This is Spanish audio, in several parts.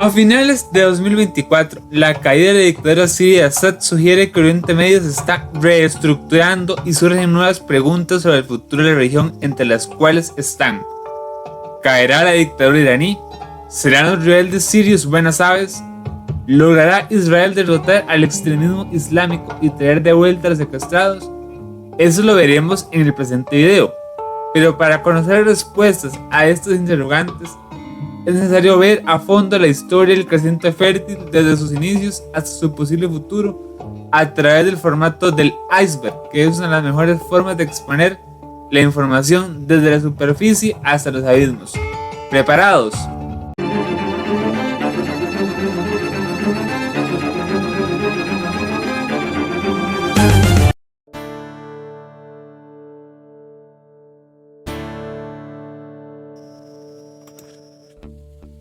A finales de 2024, la caída de la dictadura siria de Assad sugiere que Oriente Medio se está reestructurando y surgen nuevas preguntas sobre el futuro de la región, entre las cuales están: ¿caerá la dictadura iraní? ¿Serán los rebeldes sirios buenas aves? ¿Logrará Israel derrotar al extremismo islámico y traer de vuelta a los secuestrados? Eso lo veremos en el presente video, pero para conocer respuestas a estos interrogantes es necesario ver a fondo la historia del creciente fértil desde sus inicios hasta su posible futuro a través del formato del iceberg, que es una de las mejores formas de exponer la información desde la superficie hasta los abismos. ¿Preparados?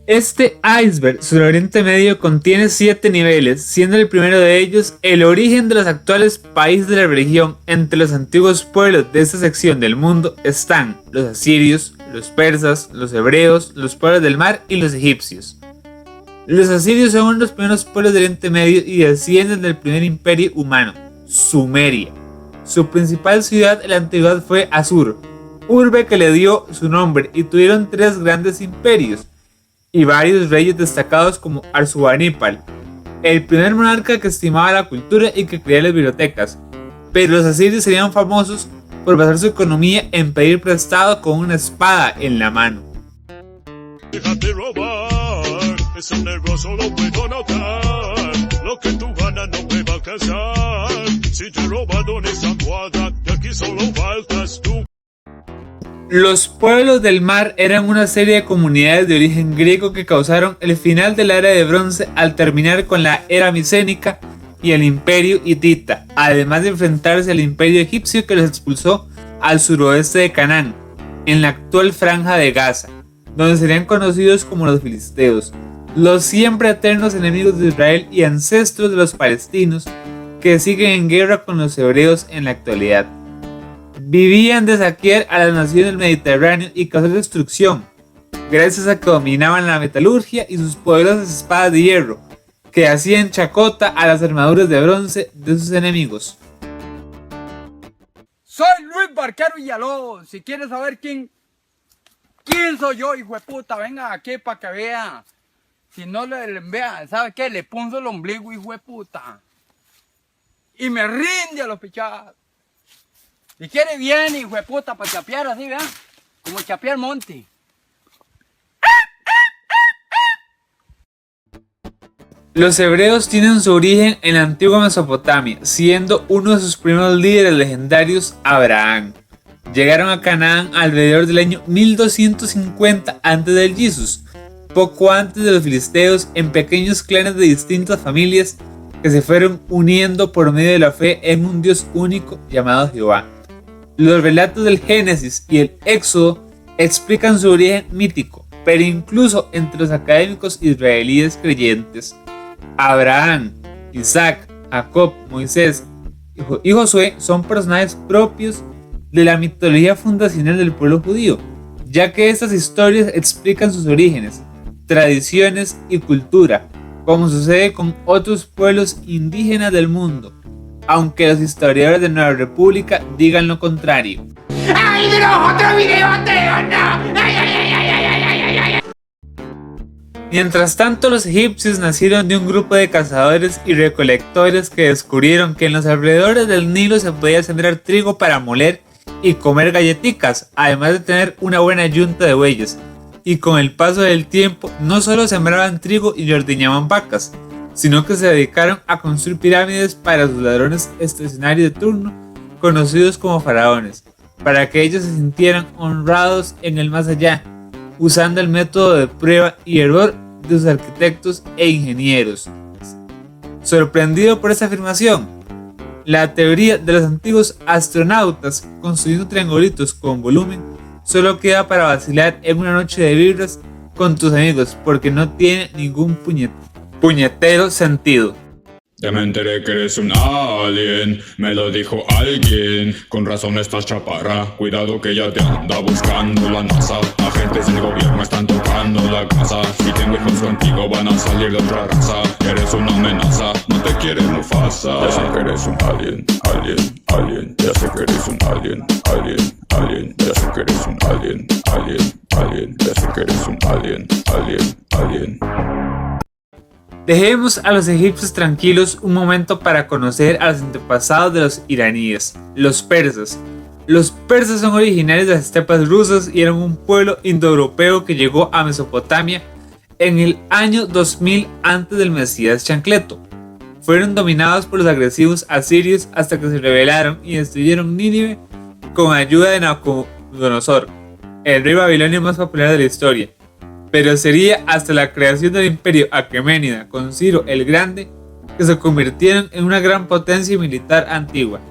Este iceberg sobre Oriente Medio contiene 7 niveles, siendo el primero de ellos el origen de los actuales países de la región. Entre los antiguos pueblos de esta sección del mundo están los asirios, los persas, los hebreos, los pueblos del mar y los egipcios. Los asirios son uno de los primeros pueblos de Oriente Medio y descienden del primer imperio humano, Sumeria. Su principal ciudad en la antigüedad fue Asur, urbe que le dio su nombre, y tuvieron 3 grandes imperios y varios reyes destacados como Arsubanipal, el primer monarca que estimaba la cultura y que creía las bibliotecas. Pero los asirios serían famosos por basar su economía en pedir prestado con una espada en la mano. Déjate robar, ese nervioso lo puedo notar. Lo que tú ganas no me va a alcanzar. Si te he robado en esa cuadra, de aquí solo faltas tú. Los pueblos del mar eran una serie de comunidades de origen griego que causaron el final de la era de bronce al terminar con la era micénica y el imperio hitita, además de enfrentarse al imperio egipcio que los expulsó al suroeste de Canaán, en la actual franja de Gaza, donde serían conocidos como los filisteos, los siempre eternos enemigos de Israel y ancestros de los palestinos que siguen en guerra con los hebreos en la actualidad. Vivían de saquear a las naciones del Mediterráneo y causar destrucción, gracias a que dominaban la metalurgia y sus poderosas espadas de hierro, que hacían chacota a las armaduras de bronce de sus enemigos. Soy Luis Barquero Villalobos. Si quieres saber quién soy yo, hijo de puta, venga aquí para que vea. Si no le vea, ¿sabe qué? Le punzo el ombligo, hijo de puta. Y me rinde a los pichados. Si quiere bien, hijo de puta, para chapear así, ¿verdad? Como chapear monte. Los hebreos tienen su origen en la antigua Mesopotamia, siendo uno de sus primeros líderes legendarios Abraham. Llegaron a Canaán alrededor del año 1250 a.C., poco antes de los filisteos, en pequeños clanes de distintas familias que se fueron uniendo por medio de la fe en un Dios único llamado Jehová. Los relatos del Génesis y el Éxodo explican su origen mítico, pero incluso entre los académicos israelíes creyentes, Abraham, Isaac, Jacob, Moisés y Josué son personajes propios de la mitología fundacional del pueblo judío, ya que estas historias explican sus orígenes, tradiciones y cultura, como sucede con otros pueblos indígenas del mundo, aunque los historiadores de Nueva República digan lo contrario. ¡Ay, no! ¡Otro video, Teo! ¡No! ¡Ay, ay, ay, ay, ay, ay, ay! Mientras tanto, los egipcios nacieron de un grupo de cazadores y recolectores que descubrieron que en los alrededores del Nilo se podía sembrar trigo para moler y comer galletitas, además de tener una buena yunta de bueyes. Y con el paso del tiempo, no solo sembraban trigo y ordeñaban vacas, sino que se dedicaron a construir pirámides para sus ladrones estacionarios de turno, conocidos como faraones, para que ellos se sintieran honrados en el más allá, usando el método de prueba y error de sus arquitectos e ingenieros. Sorprendido por esta afirmación, la teoría de los antiguos astronautas construyendo triangulitos con volumen solo queda para vacilar en una noche de vibras con tus amigos, porque no tiene ningún puñetero sentido. Ya me enteré que eres un alien, me lo dijo alguien. Con razón estás chaparra, cuidado que ya te anda buscando la NASA. Agentes del gobierno están tocando la casa. Si tengo hijos contigo van a salir de otra raza. Eres una amenaza, no te quieres Mufasa. Ya sé que eres un alien, alien, alien. Ya sé que eres un alien, alien, alien. Ya sé que eres un alien, alien, alien. Ya sé que eres un alien, alien, alien. Dejemos a los egipcios tranquilos un momento para conocer a los antepasados de los iraníes, los persas. Los persas son originarios de las estepas rusas y eran un pueblo indoeuropeo que llegó a Mesopotamia en el año 2000 antes del Mesías Chancleto. Fueron dominados por los agresivos asirios hasta que se rebelaron y destruyeron Nínive con ayuda de Nabucodonosor, el rey babilonio más popular de la historia. Pero sería hasta la creación del imperio aqueménida con Ciro el Grande que se convirtieron en una gran potencia militar antigua.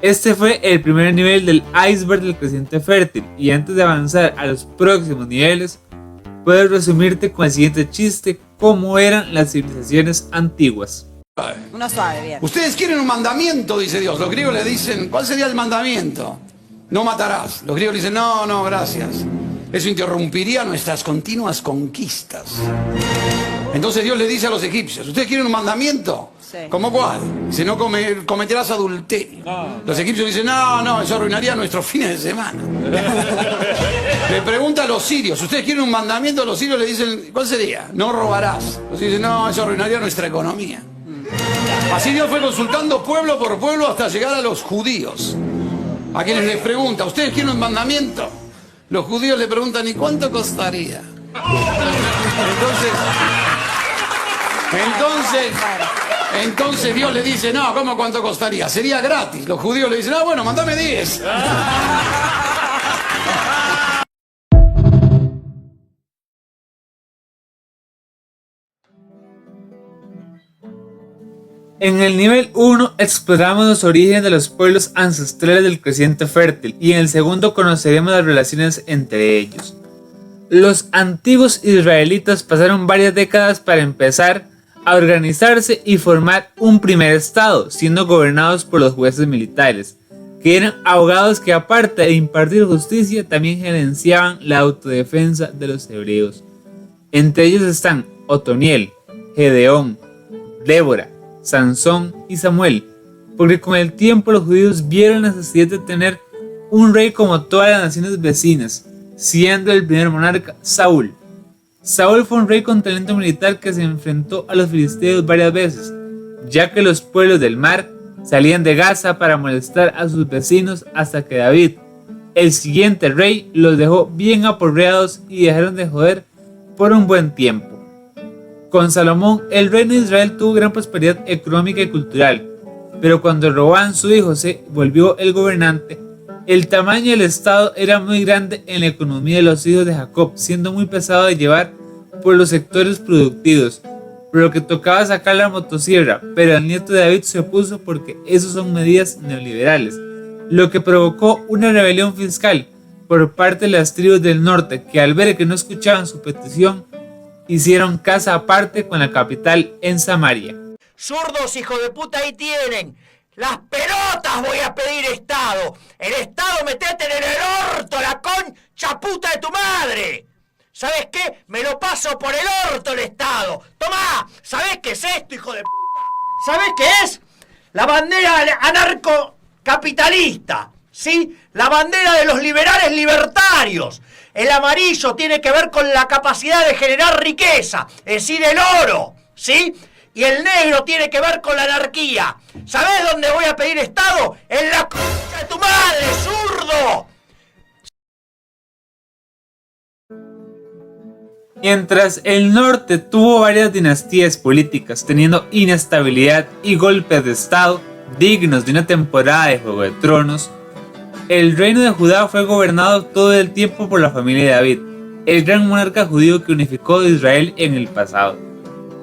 Este fue el primer nivel del iceberg del creciente fértil, y antes de avanzar a los próximos niveles, puedes resumirte con el siguiente chiste: cómo eran las civilizaciones antiguas. Uno suave, bien. Ustedes quieren un mandamiento, dice Dios. Los griegos le dicen, ¿cuál sería el mandamiento? No matarás. Los griegos le dicen, no, no, gracias. Eso interrumpiría nuestras continuas conquistas. Entonces Dios le dice a los egipcios, ¿ustedes quieren un mandamiento? Sí. ¿Cómo cuál? Dice, no cometerás adulterio. Los egipcios dicen, no, no, eso arruinaría nuestros fines de semana. Le pregunta a los sirios, ¿ustedes quieren un mandamiento? Los sirios le dicen, ¿cuál sería? No robarás. Los sirios dicen, no, eso arruinaría nuestra economía. Así Dios fue consultando pueblo por pueblo hasta llegar a los judíos, a quienes les pregunta, ¿ustedes quieren un mandamiento? Los judíos le preguntan, ¿y cuánto costaría? Entonces Dios le dice, no, ¿cómo cuánto costaría? Sería gratis. Los judíos le dicen, ah, bueno, mándame 10. En el nivel 1 exploramos los orígenes de los pueblos ancestrales del creciente fértil, y en el segundo conoceremos las relaciones entre ellos. Los antiguos israelitas pasaron varias décadas para empezar a organizarse y formar un primer estado, siendo gobernados por los jueces militares, que eran abogados que, aparte de impartir justicia, también gerenciaban la autodefensa de los hebreos. Entre ellos están Otoniel, Gedeón, Débora, Sansón y Samuel, porque con el tiempo los judíos vieron la necesidad de tener un rey como todas las naciones vecinas, siendo el primer monarca Saúl. Saúl fue un rey con talento militar que se enfrentó a los filisteos varias veces, ya que los pueblos del mar salían de Gaza para molestar a sus vecinos hasta que David, el siguiente rey, los dejó bien aporreados y dejaron de joder por un buen tiempo. Con Salomón, el reino de Israel tuvo gran prosperidad económica y cultural, pero cuando Roboam, su hijo, se volvió el gobernante, el tamaño del estado era muy grande en la economía de los hijos de Jacob, siendo muy pesado de llevar por los sectores productivos, por lo que tocaba sacar la motosierra, pero el nieto de David se opuso porque esas son medidas neoliberales, lo que provocó una rebelión fiscal por parte de las tribus del norte, que al ver que no escuchaban su petición, hicieron casa aparte con la capital en Samaria. Zurdos, hijo de puta, ahí tienen. Las pelotas voy a pedir Estado. El Estado metete en el orto, la concha puta de tu madre. ¿Sabes qué? Me lo paso por el orto el Estado. Tomá, ¿sabés qué es esto, hijo de puta? ¿Sabés qué es? La bandera anarcocapitalista, ¿sí? La bandera de los liberales libertarios. El amarillo tiene que ver con la capacidad de generar riqueza, es decir, el oro, ¿sí? Y el negro tiene que ver con la anarquía. ¿Sabés dónde voy a pedir Estado? ¡En la concha de tu madre, zurdo! Mientras el norte tuvo varias dinastías políticas teniendo inestabilidad y golpes de estado dignos de una temporada de Juego de Tronos, el reino de Judá fue gobernado todo el tiempo por la familia de David, el gran monarca judío que unificó a Israel en el pasado.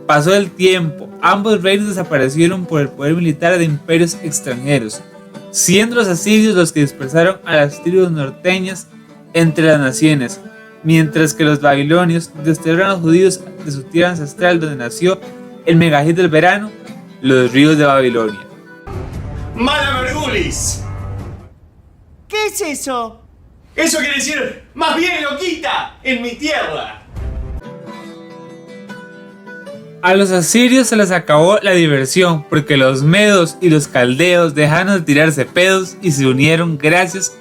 Pasó el tiempo, ambos reinos desaparecieron por el poder militar de imperios extranjeros, siendo los asirios los que dispersaron a las tribus norteñas entre las naciones, mientras que los babilonios desterraron a los judíos de su tierra ancestral donde nació el megahit del verano los ríos de Babilonia. ¡Malamergulis! ¿Qué es eso? Eso quiere decir, más bien loquita, en mi tierra. A los asirios se les acabó la diversión porque los medos y los caldeos dejaron de tirarse pedos y se unieron gracias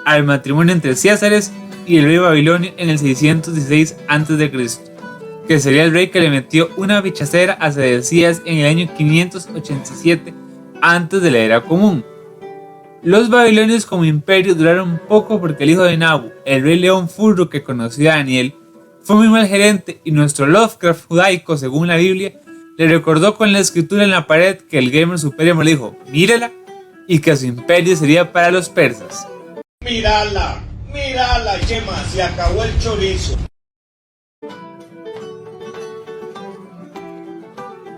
al matrimonio entre Ciésares y el rey babilonio en el 616 a.C., que sería el rey que le metió una bichacera a Sedecías en el año 587 antes de la era común. Los babilonios como imperio duraron poco porque el hijo de Nabu, el rey león furro que conoció a Daniel, fue muy mal gerente y nuestro Lovecraft judaico, según la Biblia, le recordó con la escritura en la pared que el gamer supremo le dijo mírala y que su imperio sería para los persas. Mírala, Chema, se acabó el chorizo.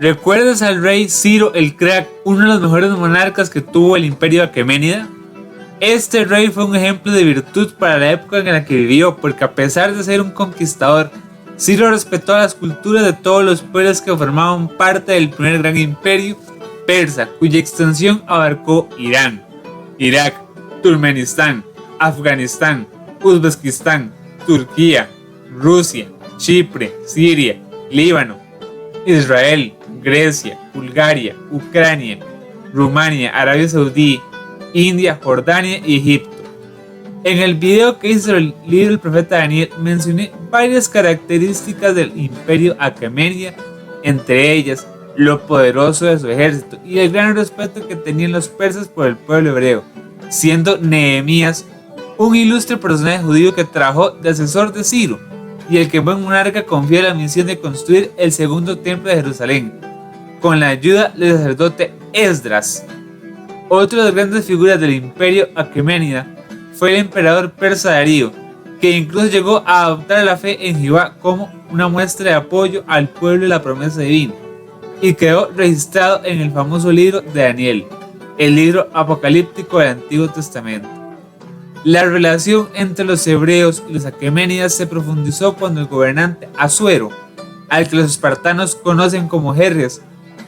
¿Recuerdas al rey Ciro el Crack, uno de los mejores monarcas que tuvo el imperio aqueménida? Este rey fue un ejemplo de virtud para la época en la que vivió, porque a pesar de ser un conquistador, Ciro respetó las culturas de todos los pueblos que formaban parte del primer gran imperio persa, cuya extensión abarcó Irán, Irak, Turkmenistán, Afganistán, Uzbekistán, Turquía, Rusia, Chipre, Siria, Líbano, Israel, Grecia, Bulgaria, Ucrania, Rumania, Arabia Saudí, India, Jordania y Egipto. En el video que hice sobre el libro del profeta Daniel mencioné varias características del imperio aquemenida, entre ellas lo poderoso de su ejército y el gran respeto que tenían los persas por el pueblo hebreo, siendo Nehemías un ilustre personaje judío que trabajó de asesor de Ciro y el que buen monarca confió la misión de construir el segundo templo de Jerusalén, con la ayuda del sacerdote Esdras. Otra de las grandes figuras del imperio aquemenida fue el emperador persa Darío, que incluso llegó a adoptar la fe en Jehová como una muestra de apoyo al pueblo de la promesa divina, y quedó registrado en el famoso libro de Daniel, el libro apocalíptico del Antiguo Testamento. La relación entre los hebreos y los aqueménidas se profundizó cuando el gobernante Asuero, al que los espartanos conocen como Jerjes,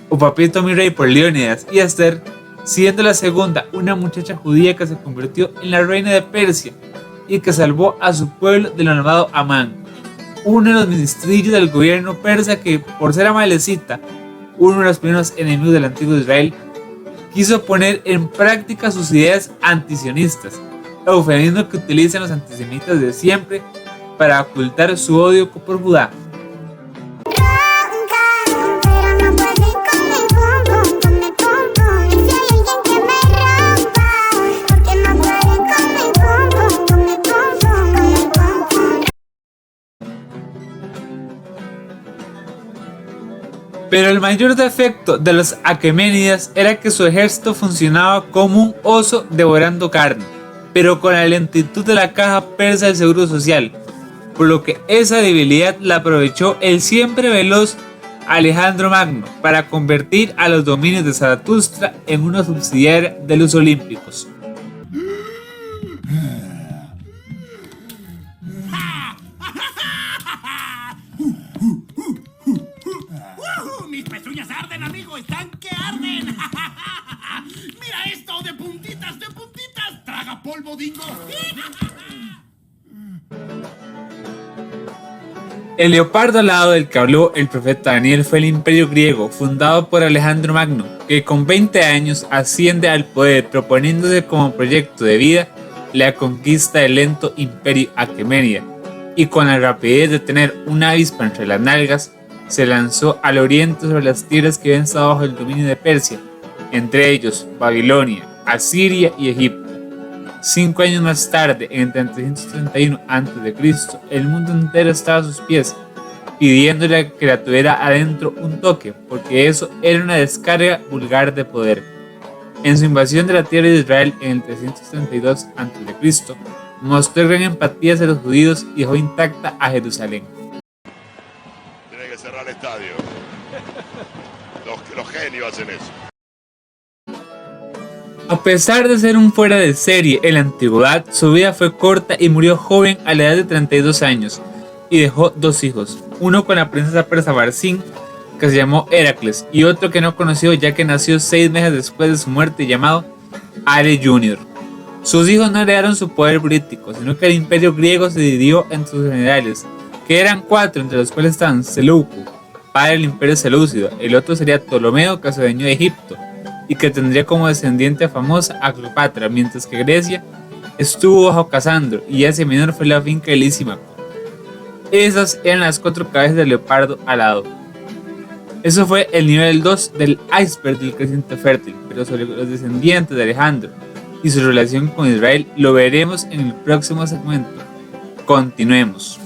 o papito mi rey por Leónidas y Esther, siendo la segunda una muchacha judía que se convirtió en la reina de Persia y que salvó a su pueblo del malvado Amán, uno de los ministrillos del gobierno persa que, por ser amalecita, uno de los primeros enemigos del antiguo Israel, quiso poner en práctica sus ideas antisionistas, eufemismo que utilizan los antisemitas de siempre para ocultar su odio por Judá. Pero el mayor defecto de los aqueménidas era que su ejército funcionaba como un oso devorando carne, pero con la lentitud de la caja persa del seguro social, por lo que esa debilidad la aprovechó el siempre veloz Alejandro Magno para convertir a los dominios de Zaratustra en una subsidiaria de los olímpicos. Mis pezuñas arden, amigo, están que arden. Mira esto, de puntitas, traga polvo, dingo. El leopardo alado del que habló el profeta Daniel fue el imperio griego, fundado por Alejandro Magno, que con 20 años asciende al poder proponiéndose como proyecto de vida la conquista del lento imperio aquemenida, y con la rapidez de tener una avispa entre las nalgas, se lanzó al oriente sobre las tierras que habían estado bajo el dominio de Persia, entre ellos Babilonia, Asiria y Egipto. 5 años más tarde, en 331 a.C., el mundo entero estaba a sus pies, pidiéndole que la tuviera adentro un toque, porque eso era una descarga vulgar de poder. En su invasión de la tierra de Israel en el 332 a.C., mostró gran empatía hacia los judíos y dejó intacta a Jerusalén. Tiene que cerrar el estadio. Los genios hacen eso. A pesar de ser un fuera de serie en la antigüedad, su vida fue corta y murió joven a la edad de 32 años y dejó 2 hijos, uno con la princesa persa Barzín que se llamó Heracles, y otro que no conoció ya que nació 6 meses después de su muerte, llamado Ares Jr. Sus hijos no heredaron su poder político, sino que el imperio griego se dividió entre sus generales, que eran 4, entre los cuales estaban Seleuco, padre del imperio seleucido. El otro sería Ptolomeo, que se adueñó de Egipto, y que tendría como descendiente famosa a Cleopatra, mientras que Grecia estuvo bajo Casandro, y Asia Menor fue la finca de Lisímaco. Esas eran las 4 cabezas de leopardo alado. Eso fue el nivel 2 del iceberg del creciente fértil, pero sobre los descendientes de Alejandro y su relación con Israel lo veremos en el próximo segmento. Continuemos.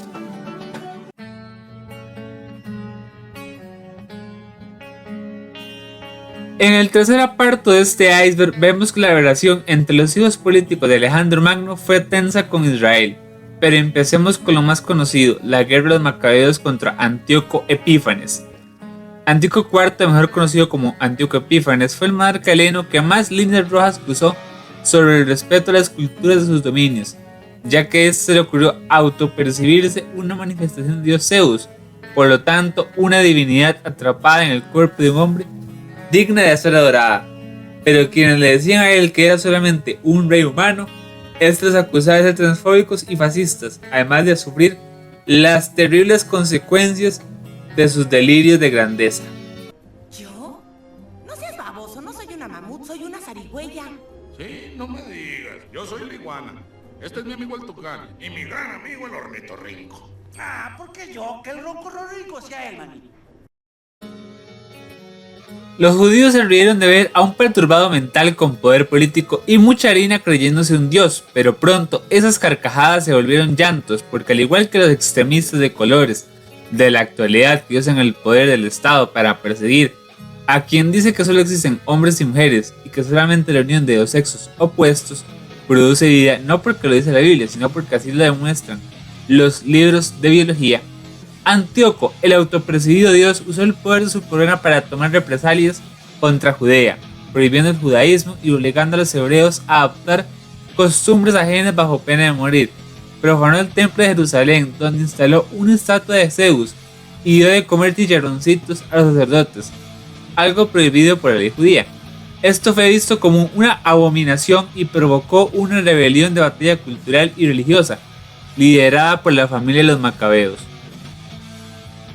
En el tercer aparto de este iceberg vemos que la relación entre los hijos políticos de Alejandro Magno fue tensa con Israel, pero empecemos con lo más conocido, la guerra de los macabeos contra Antíoco Epífanes. Antíoco IV, mejor conocido como Antíoco Epífanes, fue el monarca heleno que más líneas rojas cruzó sobre el respeto a las culturas de sus dominios, ya que a se le ocurrió autopercibirse una manifestación de Dios Zeus, por lo tanto una divinidad atrapada en el cuerpo de un hombre digna de ser adorada. Pero quienes le decían a él que era solamente un rey humano, estos los acusaba de ser transfóbicos y fascistas, además de sufrir las terribles consecuencias de sus delirios de grandeza. ¿Yo? No seas baboso, no soy una mamut, soy una zarigüeya. Sí, no me digas. Yo soy la iguana. Este es mi amigo el tucán y mi gran amigo el ornitorrinco. Ah, porque yo, que el ronco rico sea el maní. Los judíos se rieron de ver a un perturbado mental con poder político y mucha harina creyéndose un dios, pero pronto esas carcajadas se volvieron llantos, porque al igual que los extremistas de colores de la actualidad que usan el poder del Estado para perseguir a quien dice que solo existen hombres y mujeres y que solamente la unión de 2 sexos opuestos produce vida, no porque lo dice la Biblia, sino porque así lo demuestran los libros de biología, Antíoco, el autopercibido dios, usó el poder de su corona para tomar represalias contra Judea, prohibiendo el judaísmo y obligando a los hebreos a adoptar costumbres ajenas bajo pena de morir. Profanó el templo de Jerusalén, donde instaló una estatua de Zeus y dio de comer chicharroncitos a los sacerdotes, algo prohibido por la ley judía. Esto fue visto como una abominación y provocó una rebelión de batalla cultural y religiosa, liderada por la familia de los macabeos.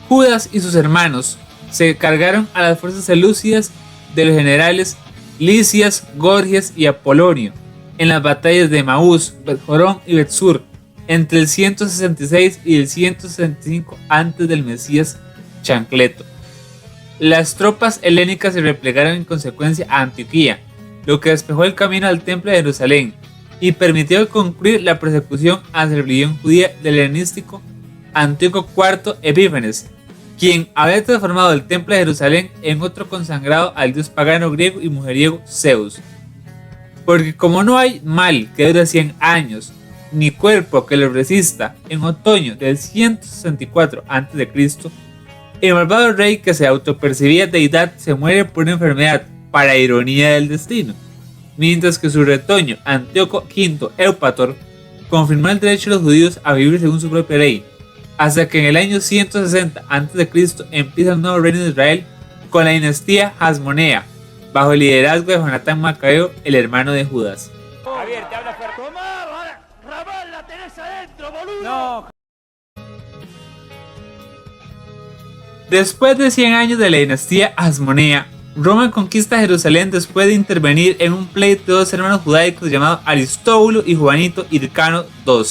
Judas y sus hermanos se cargaron a las fuerzas seleucidas de los generales Lisias, Gorgias y Apolonio en las batallas de Maús, Bet-Jorón y Bet-Sur entre el 166 y el 165 antes del Mesías Chancleto. Las tropas helénicas se replegaron en consecuencia a Antioquía, lo que despejó el camino al templo de Jerusalén y permitió concluir la persecución a la religión judía del helenístico Antíoco IV Epífanes, quien había transformado el templo de Jerusalén en otro consagrado al dios pagano griego y mujeriego Zeus. Porque como no hay mal que dure 100 años, ni cuerpo que lo resista, en otoño del 164 a.C., el malvado rey que se autopercibía deidad se muere por una enfermedad, para ironía del destino, mientras que su retoño Antíoco V Eupator confirmó el derecho de los judíos a vivir según su propia ley, hasta que en el año 160 a.C. empieza el nuevo reino de Israel con la dinastía Hasmonea, bajo el liderazgo de Jonatán Macabeo, el hermano de Judas. Javier, te habla fuerte. ¡Ramón, la tenés adentro, boludo! No. Después de 100 años de la dinastía Hasmonea, Roma conquista Jerusalén después de intervenir en un pleito de 2 hermanos judaicos llamados Aristóbulo y Juanito Hircano II,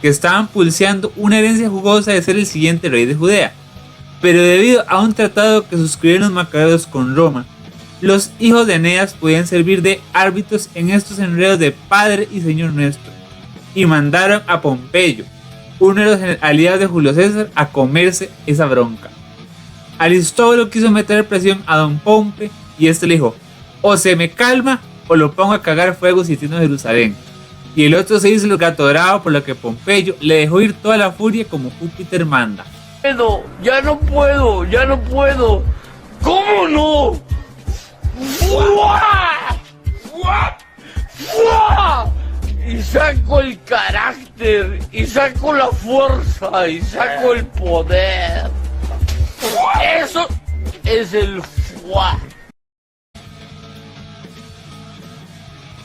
que estaban pulseando una herencia jugosa de ser el siguiente rey de Judea. Pero debido a un tratado que suscribieron los macabeos con Roma, los hijos de Eneas podían servir de árbitros en estos enredos de Padre y Señor nuestro, y mandaron a Pompeyo, uno de los aliados de Julio César, a comerse esa bronca. Aristóbulo quiso meter presión a don Pompe y este le dijo: o se me calma o lo pongo a cagar fuego sitiando Jerusalén. Y el otro se hizo el gato bravo, por lo que Pompeyo le dejó ir toda la furia como Júpiter manda. Ya no puedo. ¿Cómo no? Y saco el carácter, y saco la fuerza, y saco el poder. es el foie.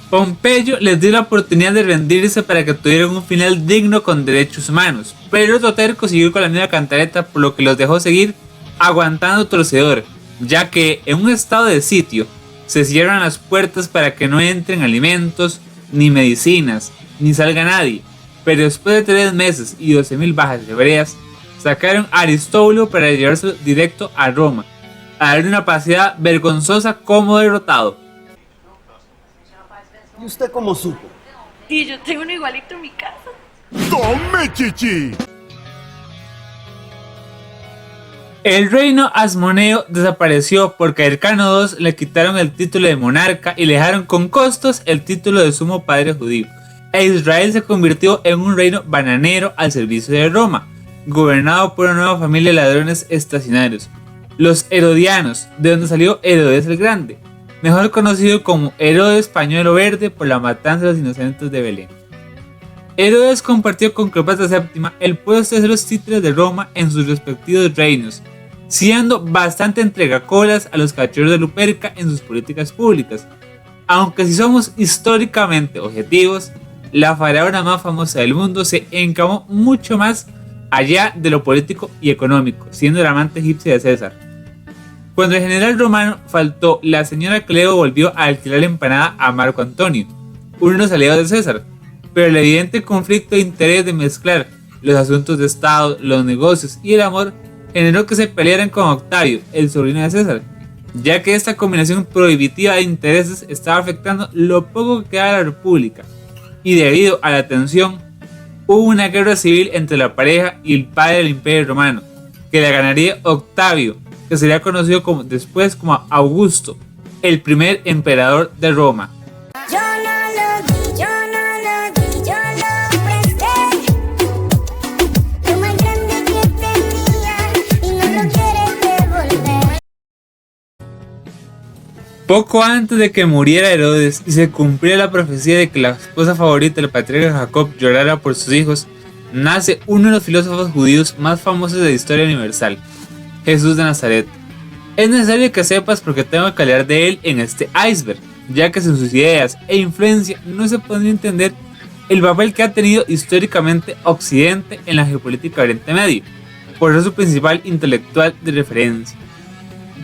Pompeyo les dio la oportunidad de rendirse para que tuvieran un final digno con derechos humanos, pero otro terco siguió con la misma cantaleta, por lo que los dejó seguir aguantando torcedor, ya que en un estado de sitio se cierran las puertas para que no entren alimentos, ni medicinas, ni salga nadie. Pero después de 3 meses y 12.000 bajas hebreas, sacaron a Aristóbulo para llevárselo directo a Roma, a darle una paseada vergonzosa como derrotado. ¿Y usted cómo supo? Y yo tengo uno igualito en mi casa. ¡Tome, chichi! El reino asmoneo desapareció porque a Hircano II le quitaron el título de monarca y le dejaron con costos el título de sumo padre judío. E Israel se convirtió en un reino bananero al servicio de Roma, gobernado por una nueva familia de ladrones estacionarios, los herodianos, de donde salió Herodes el Grande, mejor conocido como Herodes Pañuelo Verde por la matanza de los inocentes de Belén. Herodes compartió con Cleopatra VII el puesto de ser los títulos de Roma en sus respectivos reinos, siendo bastante entregacolas a los cachorros de Luperca en sus políticas públicas. Aunque si somos históricamente objetivos, la faraona más famosa del mundo se encamó mucho más allá de lo político y económico, siendo la amante egipcia de César. Cuando el general romano faltó, la señora Cleo volvió a alquilar la empanada a Marco Antonio, uno de los aliados de César, pero el evidente conflicto de interés de mezclar los asuntos de Estado, los negocios y el amor generó que se pelearan con Octavio, el sobrino de César, ya que esta combinación prohibitiva de intereses estaba afectando lo poco que quedaba de la república, y debido a la tensión, hubo una guerra civil entre la pareja y el padre del imperio romano, que la ganaría Octavio, que sería conocido después como Augusto, el primer emperador de Roma. Poco antes de que muriera Herodes y se cumpliera la profecía de que la esposa favorita del patriarca Jacob llorara por sus hijos, nace uno de los filósofos judíos más famosos de la historia universal, Jesús de Nazaret. Es necesario que sepas porque tengo que hablar de él en este iceberg, ya que sin sus ideas e influencia no se podría entender el papel que ha tenido históricamente Occidente en la geopolítica de Oriente Medio, por ser su principal intelectual de referencia.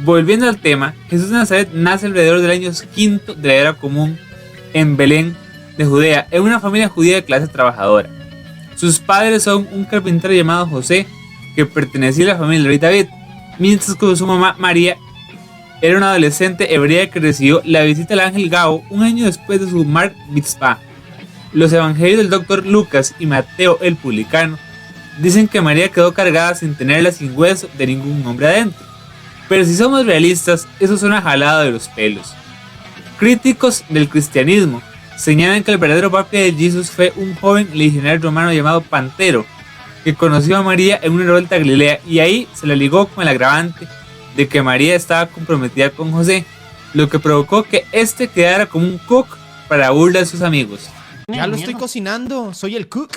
Volviendo al tema, Jesús de Nazaret nace alrededor del año 5 de la era común en Belén de Judea, en una familia judía de clase trabajadora. Sus padres son un carpintero llamado José, que pertenecía a la familia del rey David, mientras que su mamá María era una adolescente hebrea que recibió la visita del ángel Gabo un año después de su Mar Mitzvah. Los evangelios del Dr. Lucas y Mateo el publicano dicen que María quedó cargada sin tenerla sin hueso de ningún hombre adentro. Pero si somos realistas, eso es una jalada de los pelos. Críticos del cristianismo señalan que el verdadero papi de Jesús fue un joven legionario romano llamado Pantero, que conoció a María en una revuelta de Galilea y ahí se le ligó con el agravante de que María estaba comprometida con José, lo que provocó que este quedara como un cook para burla de sus amigos. Ya lo estoy cocinando, soy el cook.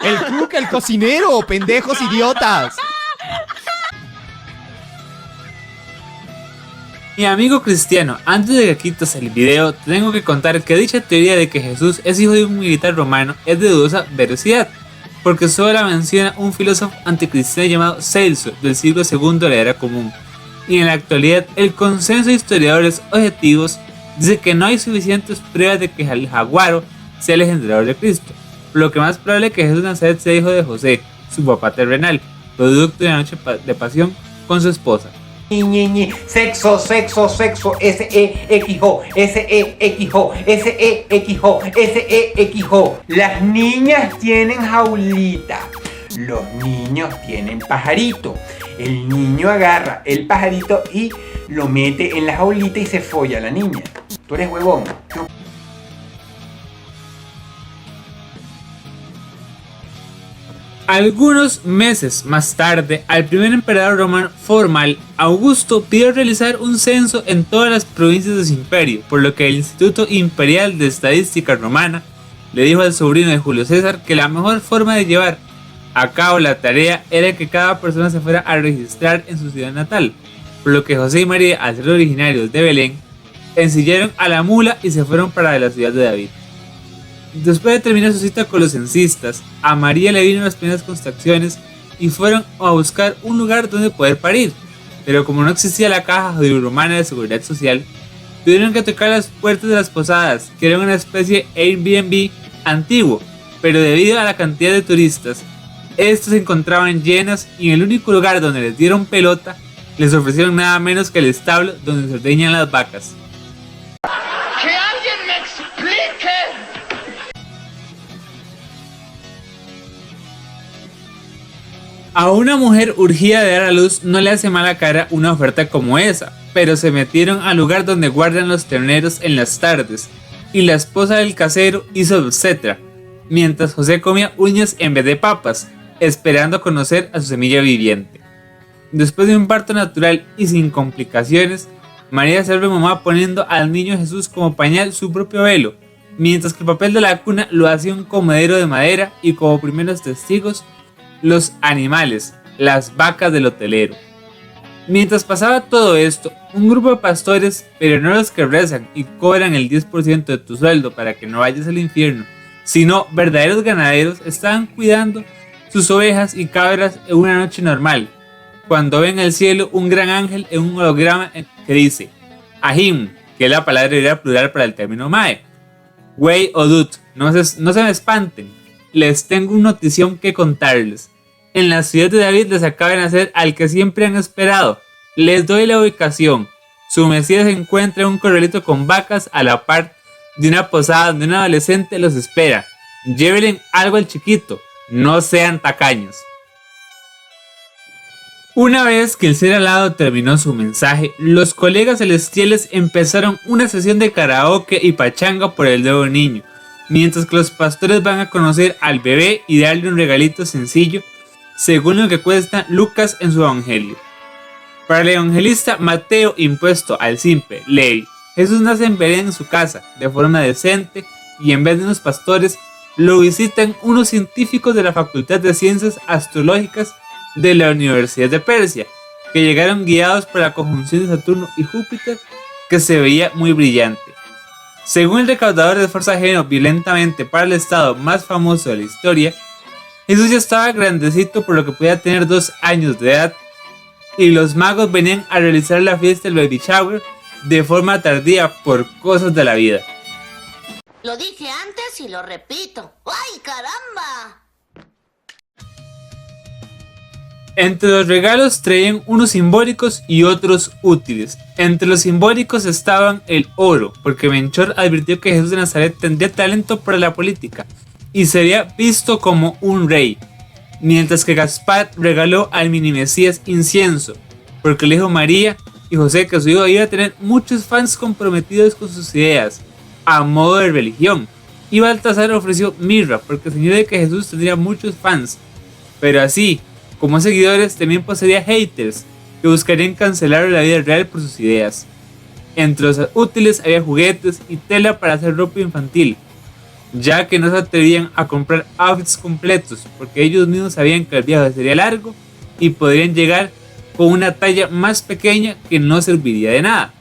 El cook, el cocinero, pendejos idiotas. Mi amigo cristiano, antes de que quites el video, tengo que contar que dicha teoría de que Jesús es hijo de un militar romano es de dudosa veracidad, porque solo la menciona un filósofo anticristiano llamado Celso del siglo II de la era común, y en la actualidad el consenso de historiadores objetivos dice que no hay suficientes pruebas de que el jaguaro sea el engendrador de Cristo, por lo que más probable es que Jesús de Nazaret sea hijo de José, su papá terrenal, producto de una noche de pasión con su esposa. Sexo, sexo, sexo, S-E-X-O, S-E-X-O, S-E-X-O, S-E-X-O. Las niñas tienen jaulita, los niños tienen pajarito. El niño agarra el pajarito y lo mete en la jaulita y se folla a la niña. Tú eres huevón. Algunos meses más tarde, al primer emperador romano formal, Augusto pidió realizar un censo en todas las provincias de su imperio, por lo que el Instituto Imperial de Estadística Romana le dijo al sobrino de Julio César que la mejor forma de llevar A cabo, la tarea era que cada persona se fuera a registrar en su ciudad natal, por lo que José y María, al ser originarios de Belén, ensillaron a la mula y se fueron para la ciudad de David. Después de terminar su cita con los censistas, a María le vino las primeras contracciones y fueron a buscar un lugar donde poder parir, pero como no existía la caja judío-romana de seguridad social, tuvieron que tocar las puertas de las posadas, que eran una especie de Airbnb antiguo, pero debido a la cantidad de turistas, estas se encontraban llenas y en el único lugar donde les dieron pelota, les ofrecieron nada menos que el establo donde se ordeñan las vacas. ¡Que alguien me explique! A una mujer urgida de dar a luz no le hace mala cara una oferta como esa, pero se metieron al lugar donde guardan los terneros en las tardes, y la esposa del casero hizo obstetra, mientras José comía uñas en vez de papas, esperando conocer a su semilla viviente. Después de un parto natural y sin complicaciones, María se vuelve mamá poniendo al niño Jesús como pañal su propio velo, mientras que el papel de la cuna lo hacía un comedero de madera y como primeros testigos, los animales, las vacas del hotelero. Mientras pasaba todo esto, un grupo de pastores, pero no los que rezan y cobran el 10% de tu sueldo para que no vayas al infierno, sino verdaderos ganaderos, estaban cuidando sus ovejas y cabras en una noche normal, cuando ven al cielo un gran ángel en un holograma que dice Ahim, que es la palabra griega plural para el término Mae. Wey o Dut, no se me espanten, les tengo una notición que contarles. En la ciudad de David les acaba de nacer al que siempre han esperado. Les doy la ubicación. Su Mesías se encuentra en un corralito con vacas a la par de una posada donde un adolescente los espera. Llévenle algo al chiquito, no sean tacaños. Una vez que el ser alado terminó su mensaje, los colegas celestiales empezaron una sesión de karaoke y pachanga por el nuevo niño, mientras que los pastores van a conocer al bebé y darle un regalito sencillo, según lo que cuesta Lucas en su evangelio. Para el evangelista Mateo, impuesto al simple Levi, Jesús nace en Belén en su casa, de forma decente, y en vez de unos pastores, lo visitan unos científicos de la Facultad de Ciencias Astrológicas de la Universidad de Persia, que llegaron guiados por la conjunción de Saturno y Júpiter, que se veía muy brillante. Según el recaudador de esfuerzo ajeno violentamente para el estado más famoso de la historia, Jesús ya estaba grandecito por lo que podía tener 2 años de edad, y los magos venían a realizar la fiesta del baby shower de forma tardía por cosas de la vida. Lo dije antes y lo repito. ¡Ay, caramba! Entre los regalos traían unos simbólicos y otros útiles. Entre los simbólicos estaban el oro, porque Melchor advirtió que Jesús de Nazaret tendría talento para la política y sería visto como un rey, mientras que Gaspar regaló al mini Mesías incienso, porque le dijo María y José que su hijo iba a tener muchos fans comprometidos con sus ideas, a modo de religión, y Baltasar ofreció mirra, porque señaló de que Jesús tendría muchos fans, pero así como seguidores también poseía haters, que buscarían cancelar la vida real por sus ideas. Entre los útiles había juguetes y tela para hacer ropa infantil, ya que no se atrevían a comprar outfits completos porque ellos mismos sabían que el viaje sería largo y podrían llegar con una talla más pequeña que no serviría de nada.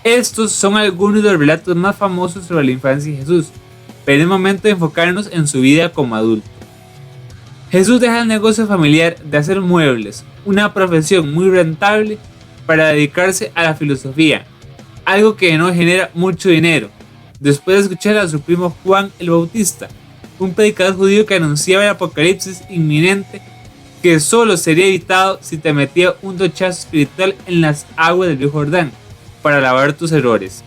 Estos son algunos de los relatos más famosos sobre la infancia de Jesús, pero es momento de enfocarnos en su vida como adulto. Jesús deja el negocio familiar de hacer muebles, una profesión muy rentable, para dedicarse a la filosofía, algo que no genera mucho dinero, después de escuchar a su primo Juan el Bautista, un predicador judío que anunciaba el apocalipsis inminente que solo sería evitado si te metía un duchazo espiritual en las aguas del río Jordán para lavar tus errores.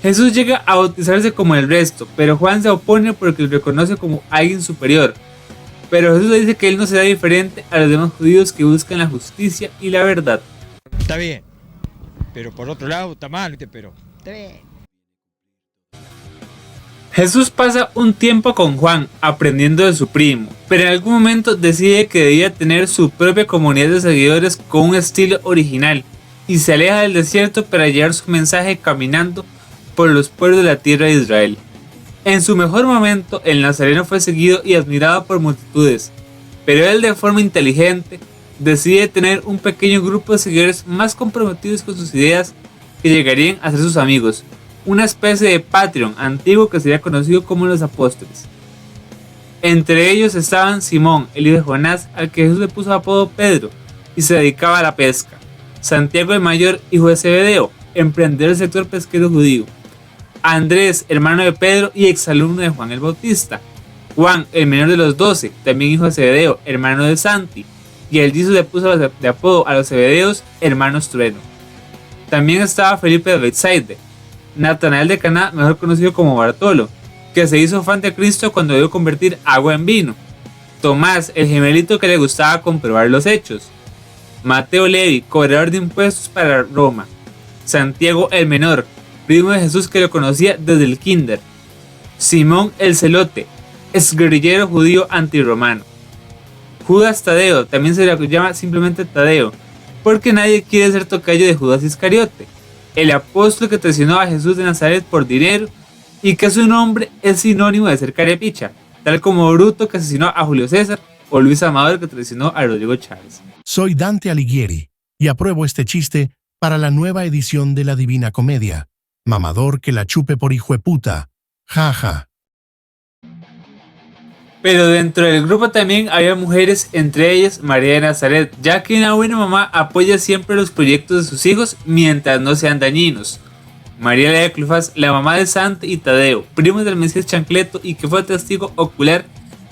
Jesús llega a bautizarse como el resto, pero Juan se opone porque lo reconoce como alguien superior. Pero Jesús le dice que él no será diferente a los demás judíos que buscan la justicia y la verdad. Está bien, pero por otro lado está mal, pero está bien. Jesús pasa un tiempo con Juan aprendiendo de su primo, pero en algún momento decide que debía tener su propia comunidad de seguidores con un estilo original y se aleja del desierto para llevar su mensaje caminando por los pueblos de la tierra de Israel. En su mejor momento, el nazareno fue seguido y admirado por multitudes, pero él, de forma inteligente, decide tener un pequeño grupo de seguidores más comprometidos con sus ideas que llegarían a ser sus amigos, una especie de Patreon antiguo que sería conocido como los apóstoles. Entre ellos estaban Simón, el hijo de Jonás, al que Jesús le puso apodo Pedro, y se dedicaba a la pesca; Santiago el mayor, hijo de Zebedeo, emprendedor del sector pesquero judío; Andrés, hermano de Pedro y exalumno de Juan el Bautista; Juan, el menor de los 12, también hijo de Zebedeo, hermano de Santi, y el Jesús le puso de apodo a los Zebedeos, hermanos trueno. También estaba Felipe de Bethsaida, Natanael de Caná, mejor conocido como Bartolo, que se hizo fan de Cristo cuando debió convertir agua en vino; Tomás, el gemelito que le gustaba comprobar los hechos; Mateo Levi, cobrador de impuestos para Roma; Santiago el menor, primo de Jesús que lo conocía desde el kinder; Simón el celote, exguerrillero judío antirromano; Judas Tadeo, también se le llama simplemente Tadeo, porque nadie quiere ser tocayo de Judas Iscariote, el apóstol que traicionó a Jesús de Nazaret por dinero y que su nombre es sinónimo de ser carepicha, tal como Bruto que asesinó a Julio César o Luis Amador que traicionó a Rodrigo Chávez. Soy Dante Alighieri y apruebo este chiste para la nueva edición de la Divina Comedia. Mamador que la chupe por hijueputa. Jaja. Pero dentro del grupo también había mujeres, entre ellas María de Nazaret, ya que una buena mamá apoya siempre los proyectos de sus hijos mientras no sean dañinos. María de Cleofás, la mamá de Santi y Tadeo, primos del Mesías Chancleto y que fue testigo ocular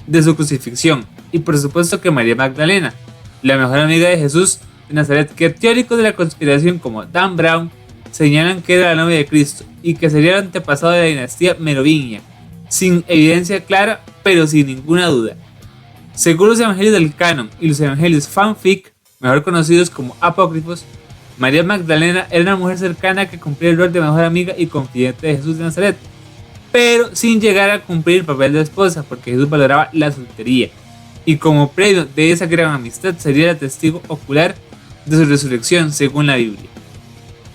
de su crucifixión. Y por supuesto que María Magdalena, la mejor amiga de Jesús de Nazaret, que teóricos de la conspiración como Dan Brown señalan que era la novia de Cristo y que sería el antepasado de la dinastía merovingia, sin evidencia clara, pero sin ninguna duda. Según los evangelios del canon y los evangelios fanfic, mejor conocidos como apócrifos, María Magdalena era una mujer cercana que cumplía el rol de mejor amiga y confidente de Jesús de Nazaret, pero sin llegar a cumplir el papel de esposa, porque Jesús valoraba la soltería, y como premio de esa gran amistad sería la testigo ocular de su resurrección según la Biblia.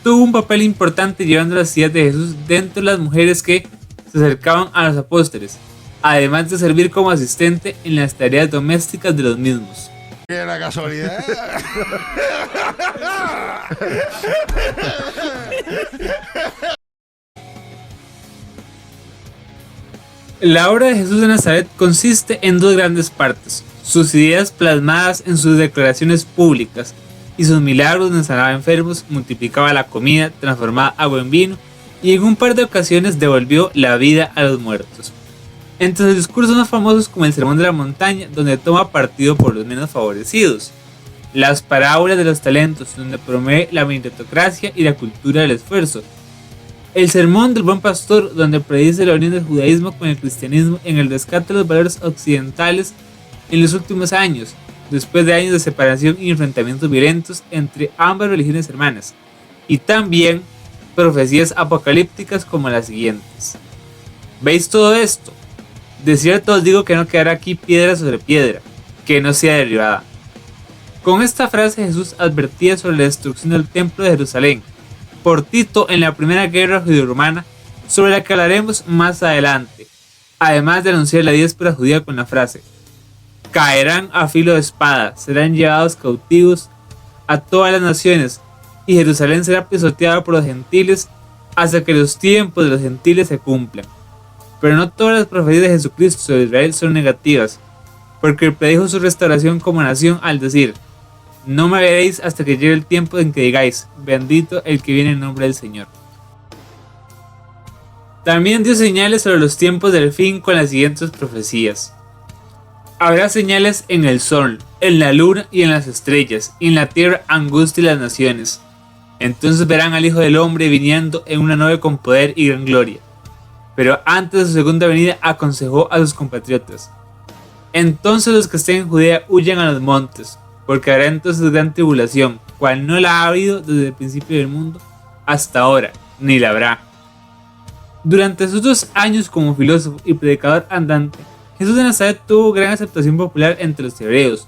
Tuvo un papel importante llevando las ideas de Jesús dentro de las mujeres que se acercaban a los apóstoles, además de servir como asistente en las tareas domésticas de los mismos. ¡Qué la casualidad! La obra de Jesús de Nazaret consiste en dos grandes partes: sus ideas plasmadas en sus declaraciones públicas y sus milagros donde sanaba enfermos, multiplicaba la comida, transformaba agua en vino y en un par de ocasiones devolvió la vida a los muertos. Entre sus discursos más famosos como el Sermón de la Montaña, donde toma partido por los menos favorecidos; las parábolas de los talentos, donde promueve la meritocracia y la cultura del esfuerzo; el Sermón del Buen Pastor, donde predice la unión del judaísmo con el cristianismo en el rescate de los valores occidentales en los últimos años, después de años de separación y enfrentamientos violentos entre ambas religiones hermanas; y también profecías apocalípticas como las siguientes: ¿veis todo esto? De cierto os digo que no quedará aquí piedra sobre piedra, que no sea derribada. Con esta frase Jesús advertía sobre la destrucción del templo de Jerusalén por Tito en la primera guerra judeo-romana, sobre la que hablaremos más adelante, además de anunciar la diáspora judía con la frase: caerán a filo de espada, serán llevados cautivos a todas las naciones, y Jerusalén será pisoteada por los gentiles hasta que los tiempos de los gentiles se cumplan. Pero no todas las profecías de Jesucristo sobre Israel son negativas, porque él predijo su restauración como nación al decir: no me veréis hasta que llegue el tiempo en que digáis, bendito el que viene en nombre del Señor. También dio señales sobre los tiempos del fin con las siguientes profecías: habrá señales en el sol, en la luna y en las estrellas, y en la tierra angustia y las naciones. Entonces verán al Hijo del Hombre viniendo en una nube con poder y gran gloria. Pero antes de su segunda venida aconsejó a sus compatriotas: entonces los que estén en Judea huyan a los montes, porque habrá entonces gran tribulación, cual no la ha habido desde el principio del mundo hasta ahora, ni la habrá. Durante sus 2 años como filósofo y predicador andante, Jesús de Nazaret tuvo gran aceptación popular entre los hebreos,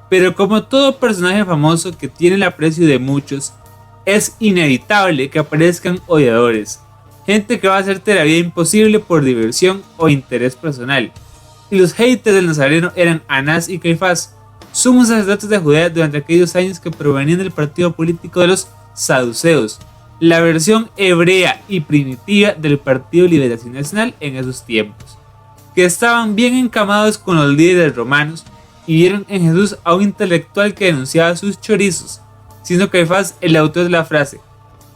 pero como todo personaje famoso que tiene el aprecio de muchos, es inevitable que aparezcan odiadores. gente que va a hacerte la vida imposible por diversión o interés personal. Y los haters del Nazareno eran Anás y Caifás, sumos sacerdotes de Judea durante aquellos años que provenían del partido político de los saduceos, la versión hebrea y primitiva del Partido Liberación Nacional en esos tiempos, que estaban bien encamados con los líderes romanos y vieron en Jesús a un intelectual que denunciaba sus chorizos, siendo Caifás el autor de la frase: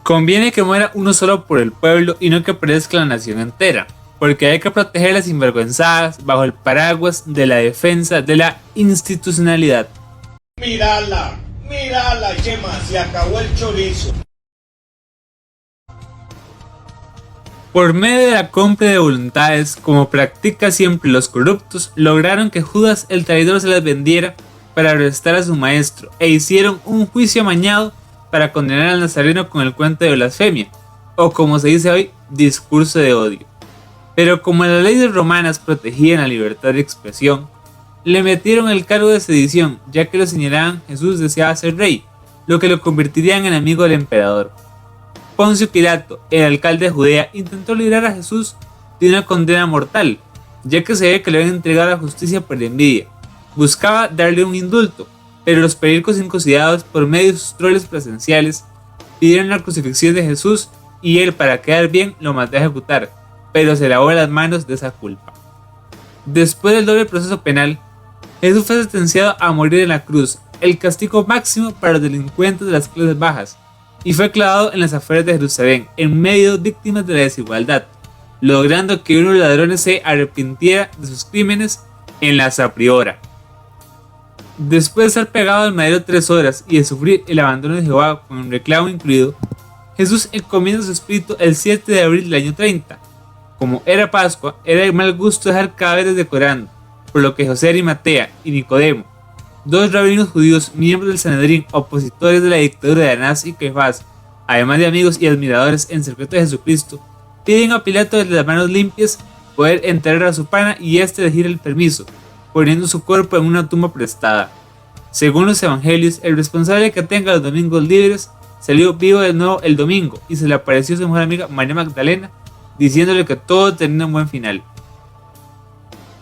conviene que muera uno solo por el pueblo y no que perezca la nación entera, porque hay que proteger a las sinvergüenzadas bajo el paraguas de la defensa de la institucionalidad. Mírala, Chema, se acabó el chorizo. Por medio de la compra de voluntades, como practica siempre los corruptos, lograron que Judas el traidor se las vendiera para arrestar a su maestro, e hicieron un juicio amañado para condenar al Nazareno con el cuento de blasfemia, o como se dice hoy, discurso de odio. Pero como las leyes romanas protegían la libertad de expresión, le metieron el cargo de sedición, ya que lo señalaban Jesús deseaba ser rey, lo que lo convertiría en enemigo del emperador. Poncio Pilato, el alcalde de Judea, intentó librar a Jesús de una condena mortal, ya que se ve que le habían entregado a la justicia por envidia. Buscaba darle un indulto, pero los periódicos incursionados por medio de sus troles presenciales pidieron la crucifixión de Jesús y él, para quedar bien, lo mandó a ejecutar, pero se lavó las manos de esa culpa. Después del doble proceso penal, Jesús fue sentenciado a morir en la cruz, el castigo máximo para los delincuentes de las clases bajas, y fue clavado en las afueras de Jerusalén, en medio de víctimas de la desigualdad, logrando que uno de los ladrones se arrepintiera de sus crímenes en la zapriora. Después de estar pegado al madero 3 horas y de sufrir el abandono de Jehová con un reclamo incluido, Jesús encomienda su espíritu el 7 de abril del año 30. Como era Pascua, era de mal gusto dejar cadáveres decorando, por lo que José de Arimatea y Nicodemo, dos rabinos judíos miembros del Sanedrín, opositores de la dictadura de Anás y Caifás, además de amigos y admiradores en secreto de Jesucristo, piden a Pilato desde las manos limpias poder enterrar a su pana y este elegir el permiso, poniendo su cuerpo en una tumba prestada. Según los evangelios, el responsable que tenga los domingos libres salió vivo de nuevo el domingo y se le apareció a su mejor amiga María Magdalena, diciéndole que todo tenía un buen final.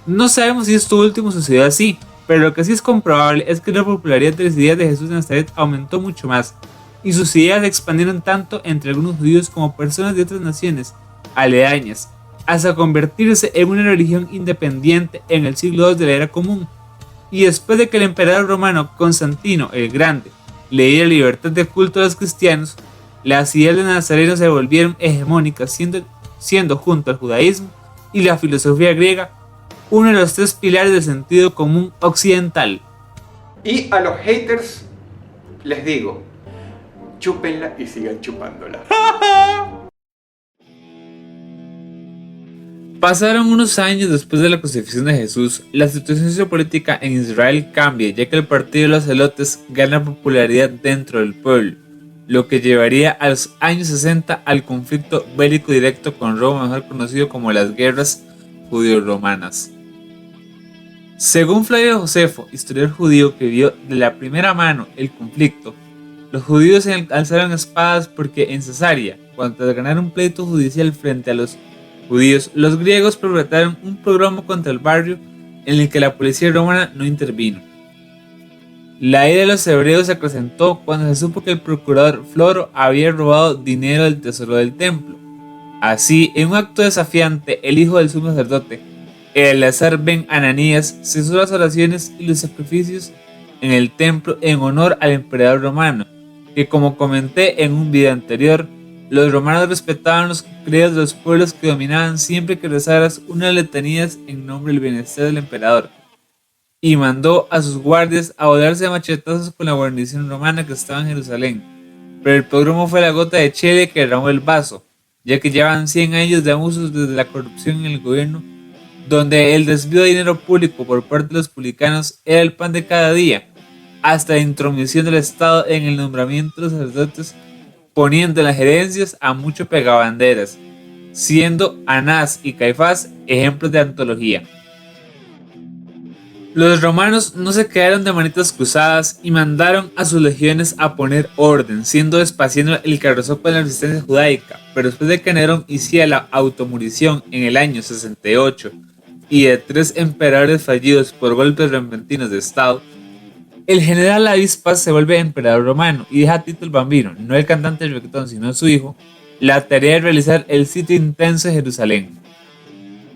No sabemos si esto último sucedió así, pero lo que sí es comprobable es que la popularidad de las ideas de Jesús de Nazaret aumentó mucho más, y sus ideas se expandieron tanto entre algunos judíos como personas de otras naciones aledañas, hasta convertirse en una religión independiente en el siglo II de la Era Común. Y después de que el emperador romano Constantino el Grande le diera libertad de culto a los cristianos, las ideas de Nazareno se volvieron hegemónicas, siendo junto al judaísmo y la filosofía griega uno de los 3 pilares del sentido común occidental. Y a los haters les digo, chúpenla y sigan chupándola. Pasaron unos años después de la crucifixión de Jesús, la situación sociopolítica en Israel cambia, ya que el partido de los celotes gana popularidad dentro del pueblo, lo que llevaría a los años 60 al conflicto bélico directo con Roma, mejor conocido como las guerras judío-romanas. Según Flavio Josefo, historiador judío que vio de la primera mano el conflicto, los judíos alzaron espadas porque en Cesarea, cuando tras ganar un pleito judicial frente a los judíos, los griegos perpetraron un pogromio contra el barrio en el que la policía romana no intervino. La ira de los hebreos se acrecentó cuando se supo que el procurador Floro había robado dinero del tesoro del templo. Así, en un acto desafiante, el hijo del sumo sacerdote, Eleazar ben Ananías, cesó las oraciones y los sacrificios en el templo en honor al emperador romano, que, como comenté en un video anterior, los romanos respetaban los credos de los pueblos que dominaban siempre que rezaras unas letanías en nombre del bienestar del emperador, y mandó a sus guardias a volarse a machetazos con la guarnición romana que estaba en Jerusalén. Pero el pogromio fue la gota de chile que derramó el vaso, ya que llevaban 100 años de abusos desde la corrupción en el gobierno, donde el desvío de dinero público por parte de los publicanos era el pan de cada día, hasta la intromisión del Estado en el nombramiento de los sacerdotes, poniendo en las gerencias a muchos pegabanderas, siendo Anás y Caifás ejemplos de antología. Los romanos no se quedaron de manitas cruzadas y mandaron a sus legiones a poner orden, siendo Vespasiano el que arrasó con la resistencia judaica, pero después de que Nerón hiciera la automurición en el año 68 y de 3 emperadores fallidos por golpes repentinos de estado, el general Avispas se vuelve emperador romano y deja a Tito el Bambino, no el cantante del reggaetón sino su hijo, la tarea de realizar el sitio intenso de Jerusalén.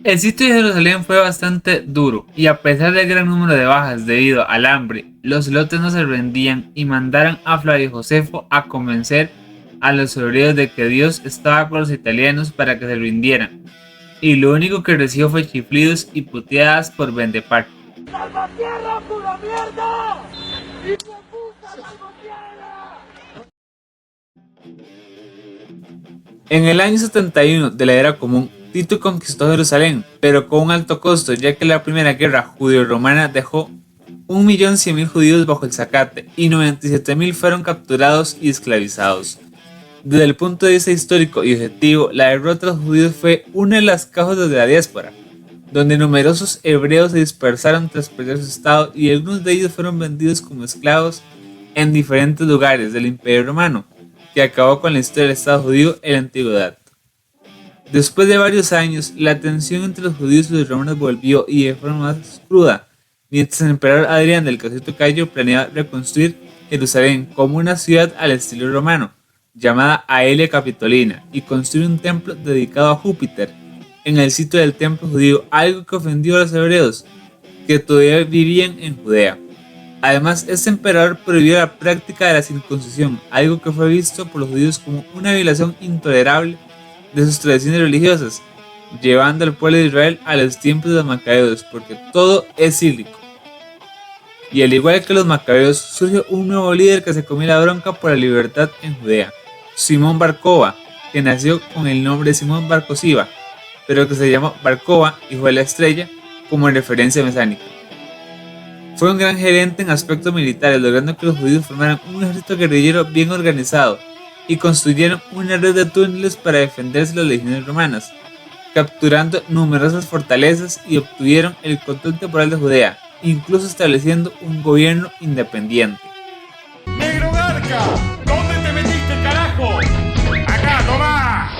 El sitio de Jerusalén fue bastante duro y a pesar del gran número de bajas debido al hambre, los celotes no se rendían y mandaron a Flavio Josefo a convencer a los hebreos de que Dios estaba con los italianos para que se rindieran, y lo único que recibió fue chiflidos y puteadas por vendepatria. ¡Salvatierra, pura mierda! ¡Hijo de puta, salvatierra! En el año 71 de la Era Común, Tito conquistó Jerusalén, pero con un alto costo, ya que la primera guerra judío-romana dejó 1.100.000 judíos bajo el zacate y 97.000 fueron capturados y esclavizados. Desde el punto de vista histórico y objetivo, la derrota de los judíos fue una de las causas de la diáspora, donde numerosos hebreos se dispersaron tras perder su estado y algunos de ellos fueron vendidos como esclavos en diferentes lugares del Imperio Romano, que acabó con la historia del Estado judío en la antigüedad. Después de varios años, la tensión entre los judíos y los romanos volvió y de forma más cruda, mientras el emperador Adrián del Casito Cayo planeaba reconstruir Jerusalén como una ciudad al estilo romano, llamada Aelia Capitolina, y construir un templo dedicado a Júpiter en el sitio del templo judío, algo que ofendió a los hebreos, que todavía vivían en Judea. Además, este emperador prohibió la práctica de la circuncisión, algo que fue visto por los judíos como una violación intolerable de sus tradiciones religiosas, llevando al pueblo de Israel a los tiempos de los macabeos, porque todo es cíclico. Y al igual que los macabeos, surge un nuevo líder que se comió la bronca por la libertad en Judea, Simón Bar Coba, que nació con el nombre de Simón Bar Cosiba, pero que se llamó Bar Coba, hijo de la estrella, como en referencia mesánica. Fue un gran gerente en aspectos militares, logrando que los judíos formaran un ejército guerrillero bien organizado y construyeron una red de túneles para defenderse de las legiones romanas, capturando numerosas fortalezas y obtuvieron el control temporal de Judea, incluso estableciendo un gobierno independiente. ¡Negro Garca! ¿Dónde te metiste, carajo? ¡Acá, tomá!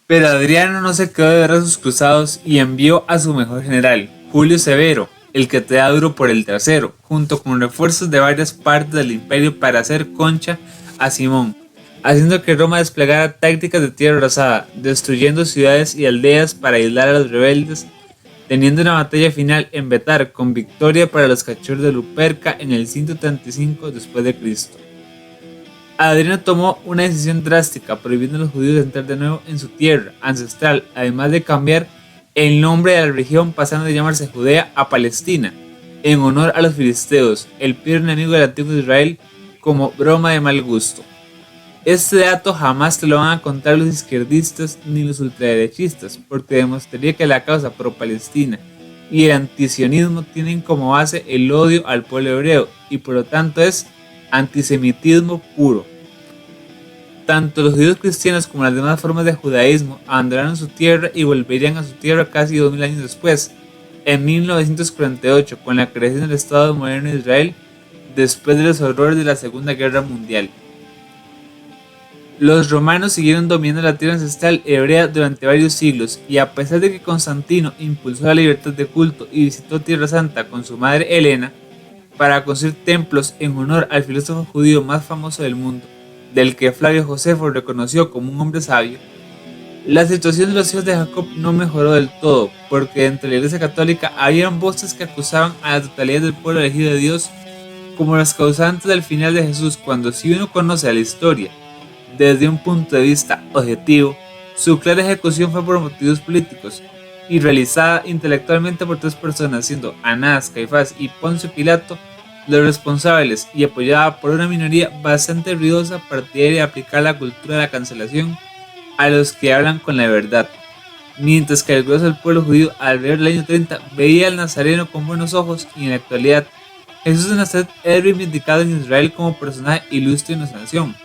Pero Adriano no se quedó de brazos cruzados y envió a su mejor general, Julio Severo, el que te da duro por el tercero, junto con refuerzos de varias partes del imperio para hacer concha a Simón, haciendo que Roma desplegara tácticas de tierra arrasada, destruyendo ciudades y aldeas para aislar a los rebeldes, teniendo una batalla final en Betar con victoria para los cachorros de Luperca en el 135 después de Cristo. Adriano tomó una decisión drástica, prohibiendo a los judíos entrar de nuevo en su tierra ancestral, además de cambiar el nombre de la región pasando de llamarse Judea a Palestina, en honor a los filisteos, el peor enemigo del antiguo Israel, como broma de mal gusto. Este dato jamás te lo van a contar los izquierdistas ni los ultraderechistas, porque demostraría que la causa pro-palestina y el antisionismo tienen como base el odio al pueblo hebreo y por lo tanto es antisemitismo puro. Tanto los judíos cristianos como las demás formas de judaísmo abandonaron su tierra y volverían a su tierra casi 2000 años después, en 1948, con la creación del Estado moderno de Israel, después de los horrores de la Segunda Guerra Mundial. Los romanos siguieron dominando la tierra ancestral hebrea durante varios siglos, y a pesar de que Constantino impulsó la libertad de culto y visitó Tierra Santa con su madre Helena para construir templos en honor al filósofo judío más famoso del mundo, del que Flavio Josefo reconoció como un hombre sabio, la situación de los hijos de Jacob no mejoró del todo, porque dentro de la Iglesia Católica habían voces que acusaban a la totalidad del pueblo elegido de Dios como los causantes del final de Jesús, cuando si uno conoce la historia desde un punto de vista objetivo, su clara ejecución fue por motivos políticos y realizada intelectualmente por tres personas, siendo Anás, Caifás y Poncio Pilato los responsables, y apoyada por una minoría bastante ruidosa partidaria de aplicar la cultura de la cancelación a los que hablan con la verdad, mientras que el grueso del pueblo judío alrededor del año 30 veía al nazareno con buenos ojos, y en la actualidad Jesús de Nazaret es reivindicado en Israel como personaje ilustre de nuestra nación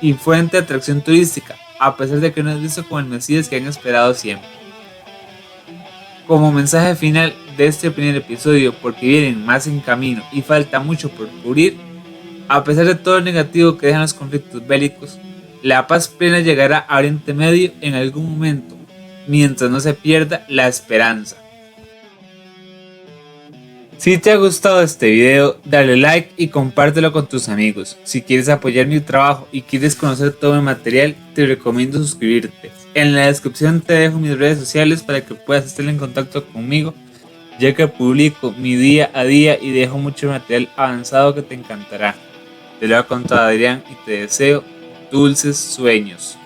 y fuente de atracción turística, a pesar de que no es visto como el Mesías que han esperado siempre. Como mensaje final de este primer episodio, porque vienen más en camino y falta mucho por cubrir, a pesar de todo lo negativo que dejan los conflictos bélicos, la paz plena llegará a Oriente Medio en algún momento, mientras no se pierda la esperanza. Si te ha gustado este video, dale like y compártelo con tus amigos. Si quieres apoyar mi trabajo y quieres conocer todo mi material, te recomiendo suscribirte. En la descripción te dejo mis redes sociales para que puedas estar en contacto conmigo, ya que publico mi día a día y dejo mucho material avanzado que te encantará. Te lo ha contado Adrián y te deseo dulces sueños.